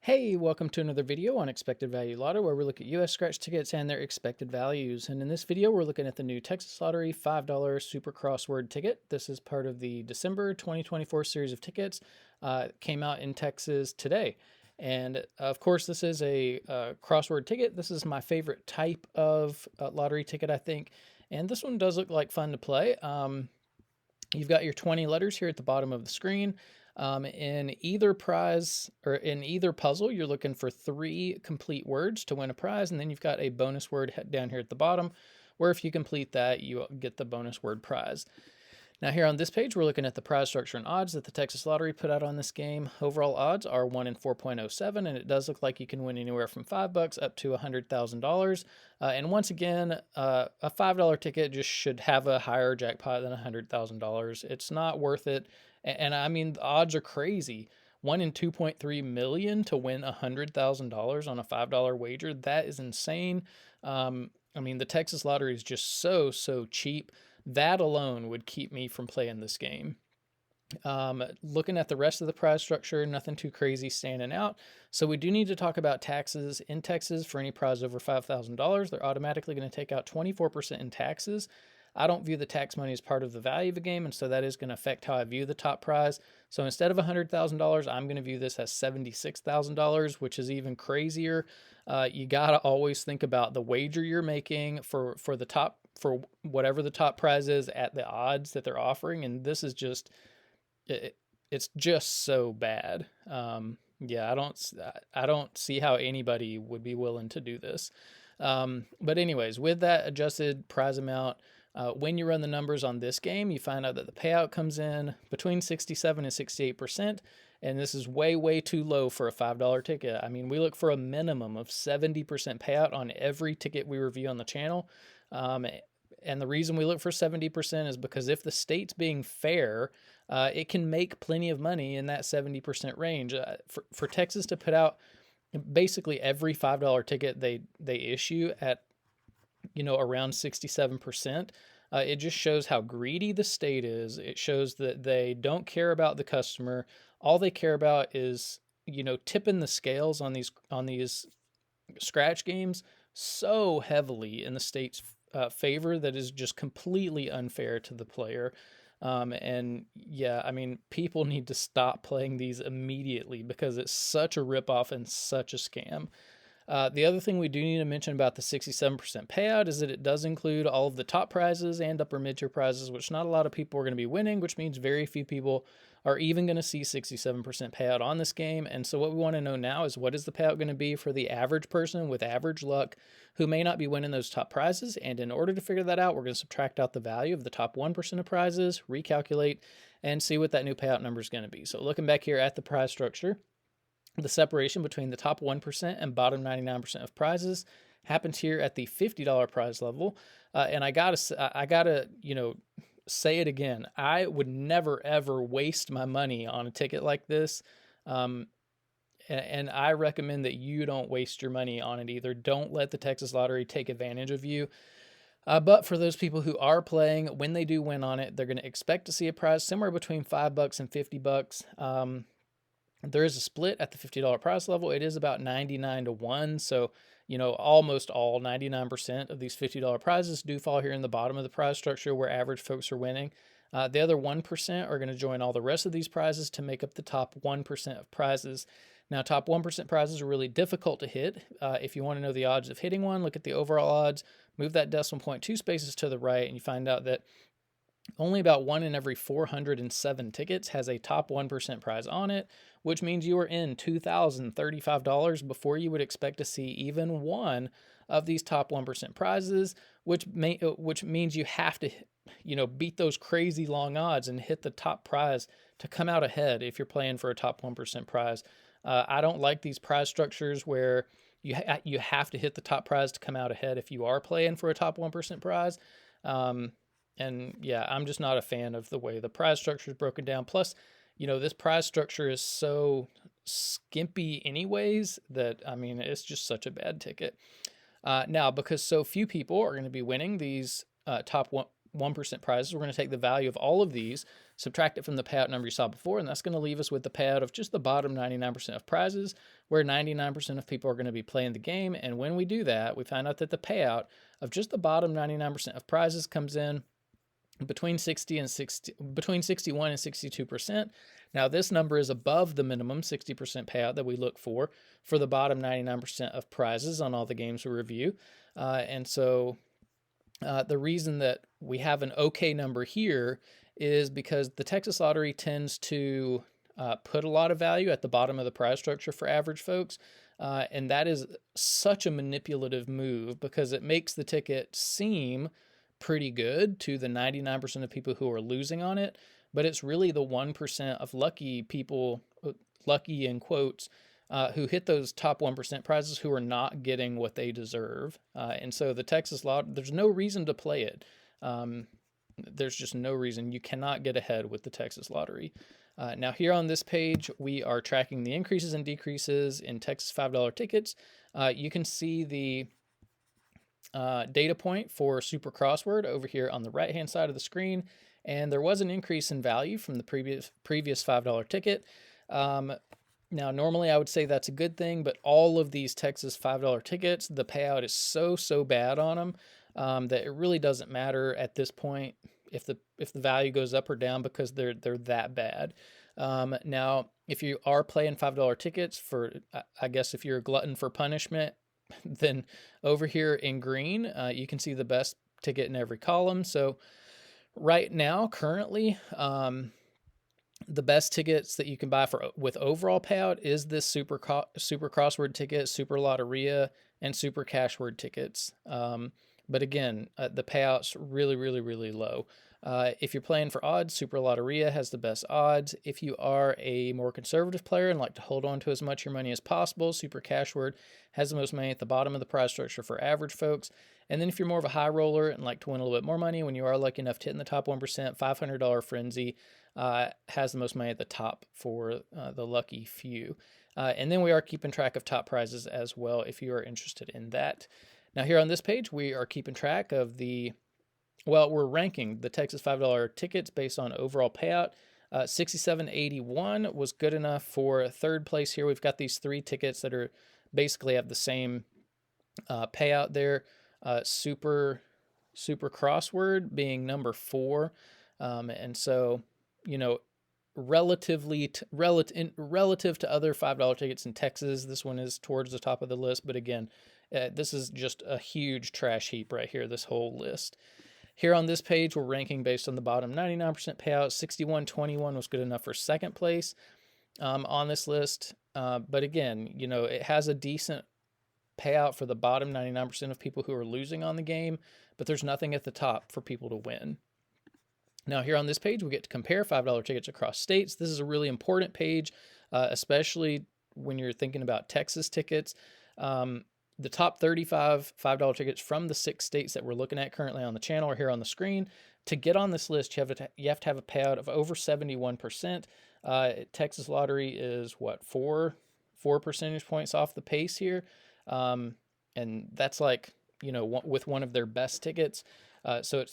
Hey, welcome to another video on expected value lotto, where we look at US scratch tickets and their expected values. And in this video, we're looking at the new Texas Lottery $5 Super Crossword ticket. This is part of the December 2024 series of tickets. Came out in Texas today. And of course, this is a crossword ticket. This is my favorite type of lottery ticket, I think. And this one does look like fun to play. You've got your 20 letters here at the bottom of the screen. In either prize or in either puzzle, you're looking for 3 complete words to win a prize, and then you've got a bonus word down here at the bottom, where if you complete that, you get the bonus word prize. Now here on this page, we're looking at the prize structure and odds that the Texas Lottery put out on this game. Overall odds are 1 in 4.07, and it does look like you can win anywhere from $5 up to $100,000. And once again, a $5 ticket just should have a higher jackpot than $100,000. It's not worth it. And I mean, the odds are crazy. 1 in 2.3 million to win $100,000 on a $5 wager. That is insane. I mean, the Texas Lottery is just so cheap. That alone would keep me from playing this game. Looking at the rest of the prize structure, nothing too crazy standing out. So we do need to talk about taxes in Texas. For any prize over $5,000, they're automatically going to take out 24% in taxes. I don't view the tax money as part of the value of the game, and so that is going to affect how I view the top prize. So instead of $100,000, I'm going to view this as $76,000, which is even crazier. You got to always think about the wager you're making for the top, for whatever the top prize is at the odds that they're offering, and this is just it's just so bad. Yeah, I don't see how anybody would be willing to do this. But anyways, with that adjusted prize amount, when you run the numbers on this game, you find out that the payout comes in between 67 and 68%, and this is way too low for a $5 ticket. I mean, we look for a minimum of 70% payout on every ticket we review on the channel. And the reason we look for 70% is because if the state's being fair, it can make plenty of money in that 70% range. For Texas to put out basically every $5 ticket they issue at around 67%, it just shows how greedy the state is. It shows that they don't care about the customer. All they care about is tipping the scales on these scratch games so heavily in the state's favor that is just completely unfair to the player. And yeah, I mean, people need to stop playing these immediately because it's such a ripoff and such a scam. The other thing we do need to mention about the 67% payout is that it does include all of the top prizes and upper mid-tier prizes, which not a lot of people are going to be winning, which means very few people are even going to see 67% payout on this game. And so what we want to know now is, what is the payout going to be for the average person with average luck who may not be winning those top prizes? And in order to figure that out, we're going to subtract out the value of the top 1% of prizes, recalculate, and see what that new payout number is going to be. So looking back here at the prize structure, the separation between the top 1% and bottom 99% of prizes happens here at the $50 prize level. And I gotta, say it again. I would never, ever waste my money on a ticket like this. And I recommend that you don't waste your money on it either. Don't let the Texas Lottery take advantage of you. But for those people who are playing, when they do win on it, they're going to expect to see a prize somewhere between $5 and $50. There is a split at the $50 prize level. It is about 99 to 1. So, almost all 99% of these $50 prizes do fall here in the bottom of the prize structure where average folks are winning. The other 1% are going to join all the rest of these prizes to make up the top 1% of prizes. Now, top 1% prizes are really difficult to hit. If you want to know the odds of hitting one, look at the overall odds, move that decimal point 2 spaces to the right, and you find out that only about 1 in every 407 tickets has a top 1% prize on it, which means you are in $2,035 before you would expect to see even one of these top 1% prizes, which means you have to, beat those crazy long odds and hit the top prize to come out ahead if you're playing for a top 1% prize. I don't like these prize structures where you have to hit the top prize to come out ahead if you are playing for a top 1% prize. And yeah, I'm just not a fan of the way the prize structure is broken down. Plus, this prize structure is so skimpy anyways that, I mean, it's just such a bad ticket. Now, because so few people are going to be winning these top 1% prizes. We're going to take the value of all of these, subtract it from the payout number you saw before, and that's going to leave us with the payout of just the bottom 99% of prizes, where 99% of people are going to be playing the game. And when we do that, we find out that the payout of just the bottom 99% of prizes comes in between 61 and 62%. Now this number is above the minimum 60% payout that we look for the bottom 99% of prizes on all the games we review. And so the reason that we have an okay number here is because the Texas Lottery tends to put a lot of value at the bottom of the prize structure for average folks. And that is such a manipulative move because it makes the ticket seem pretty good to the 99% of people who are losing on it, but it's really the 1% of lucky people, lucky in quotes, who hit those top 1% prizes who are not getting what they deserve. And so the Texas Lottery, there's no reason to play it. There's just no reason. You cannot get ahead with the Texas Lottery. Now here on this page, we are tracking the increases and decreases in Texas $5 tickets. You can see the data point for Super Crossword over here on the right hand side of the screen, and there was an increase in value from the previous $5 ticket. Now normally I would say that's a good thing, but all of these Texas $5 tickets, the payout is so bad on them that it really doesn't matter at this point if the value goes up or down because they're that bad. Now if you are playing $5 tickets, for I guess if you're a glutton for punishment, then over here in green, you can see the best ticket in every column. So right now, currently, the best tickets that you can buy with overall payout is this Super Crossword ticket, Super Lotteria, and Super Cashword tickets. But again, the payout's really low. If you're playing for odds, Super Lotteria has the best odds. If you are a more conservative player and like to hold on to as much of your money as possible, Super Cashword has the most money at the bottom of the prize structure for average folks. And then if you're more of a high roller and like to win a little bit more money, when you are lucky enough to hit in the top 1%, $500 Frenzy has the most money at the top for the lucky few. And then we are keeping track of top prizes as well if you are interested in that. Now here on this page, we are keeping track of we're ranking the Texas $5 tickets based on overall payout. 6781 was good enough for third place here. We've got these three tickets that are basically have the same payout there. Super Crossword being number 4. And so, relative to other $5 tickets in Texas, this one is towards the top of the list. But again, this is just a huge trash heap right here, this whole list. Here on this page, we're ranking based on the bottom 99% payout. 6121 was good enough for second place on this list. But again, it has a decent payout for the bottom 99% of people who are losing on the game, but there's nothing at the top for people to win. Now here on this page, we get to compare $5 tickets across states. This is a really important page, especially when you're thinking about Texas tickets. The top 35 $5 tickets from the 6 states that we're looking at currently on the channel are here on the screen. To get on this list, you have to have a payout of over 71%. Texas Lottery is what, 4 percentage points off the pace here. And that's like, with one of their best tickets. So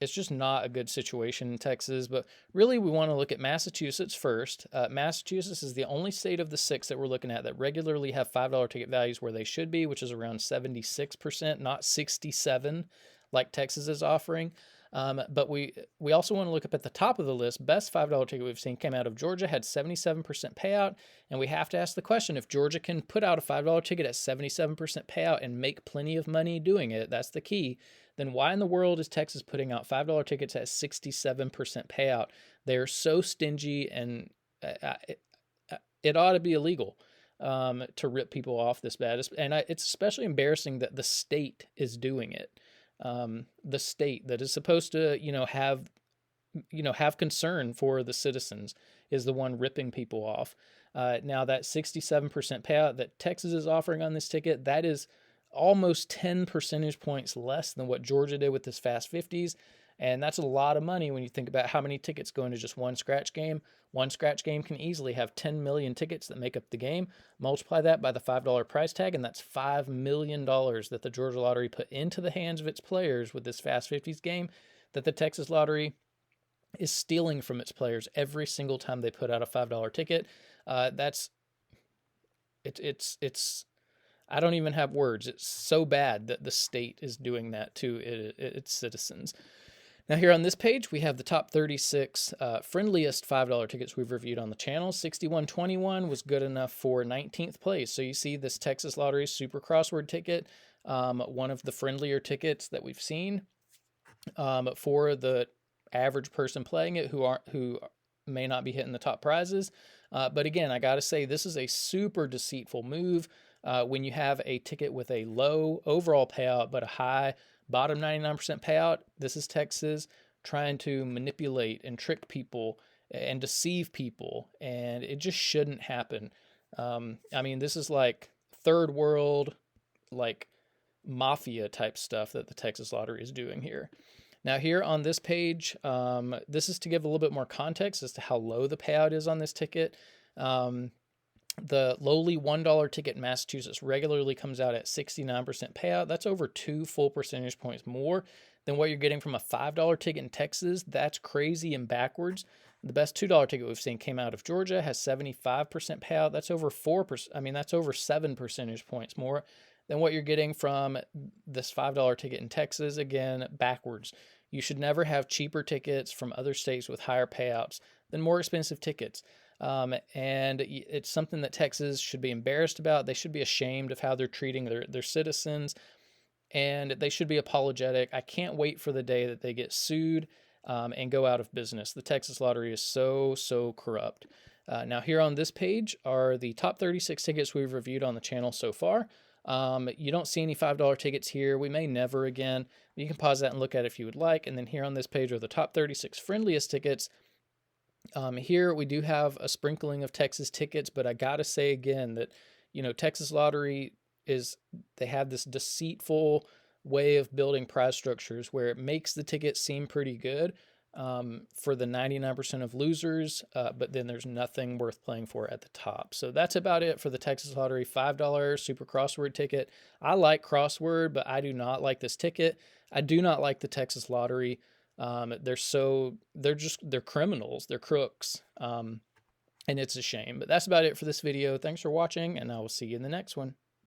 it's just not a good situation in Texas, but really we want to look at Massachusetts first. Massachusetts is the only state of the 6 that we're looking at that regularly have $5 ticket values where they should be, which is around 76%, not 67% like Texas is offering. But we also want to look up at the top of the list. Best $5 ticket we've seen came out of Georgia, had 77% payout. And we have to ask the question, if Georgia can put out a $5 ticket at 77% payout and make plenty of money doing it, that's the key, then why in the world is Texas putting out $5 tickets at 67% payout? They're so stingy, and it ought to be illegal to rip people off this bad. And it's especially embarrassing that the state is doing it. The state that is supposed to, have concern for the citizens is the one ripping people off. Now that 67% payout that Texas is offering on this ticket, that is almost 10 percentage points less than what Georgia did with this Fast 50s. And that's a lot of money when you think about how many tickets go into just one scratch game. One scratch game can easily have 10 million tickets that make up the game. Multiply that by the $5 price tag, and that's $5 million that the Georgia Lottery put into the hands of its players with this Fast 50s game. that the Texas Lottery is stealing from its players every single time they put out a $5 ticket. That's it's I don't even have words. It's so bad that the state is doing that to its citizens. Now here on this page, we have the top 36 friendliest $5 tickets we've reviewed on the channel. 6121 was good enough for 19th place. So you see this Texas Lottery Super Crossword ticket, one of the friendlier tickets that we've seen for the average person playing it who may not be hitting the top prizes. But again, I got to say, this is a super deceitful move when you have a ticket with a low overall payout but a high bottom 99% payout. This is Texas trying to manipulate and trick people and deceive people, and it just shouldn't happen. I mean, this is like third world, like mafia type stuff that the Texas Lottery is doing here. Now here on this page, this is to give a little bit more context as to how low the payout is on this ticket. The lowly $1 ticket in Massachusetts regularly comes out at 69% payout. That's over 2 full percentage points more than what you're getting from a $5 ticket in Texas. That's crazy and backwards. The best $2 ticket we've seen came out of Georgia, has 75% payout. That's over 4%. I mean, that's over 7 percentage points more than what you're getting from this $5 ticket in Texas. Again, backwards. You should never have cheaper tickets from other states with higher payouts than more expensive tickets. And it's something that Texas should be embarrassed about. They should be ashamed of how they're treating their citizens, and they should be apologetic. I can't wait for the day that they get sued and go out of business. The Texas Lottery is so corrupt. Now here on this page are the top 36 tickets we've reviewed on the channel so far. You don't see any $5 tickets here. We may never again. You can pause that and look at it if you would like. And then here on this page are the top 36 friendliest tickets. Here we do have a sprinkling of Texas tickets, but I gotta say again that, Texas Lottery they have this deceitful way of building prize structures where it makes the ticket seem pretty good for the 99% of losers, but then there's nothing worth playing for at the top. So that's about it for the Texas Lottery $5 Super Crossword ticket. I like crossword, but I do not like this ticket. I do not like the Texas Lottery. They're criminals, they're crooks, and it's a shame. But that's about it for this video. Thanks for watching, and I will see you in the next one.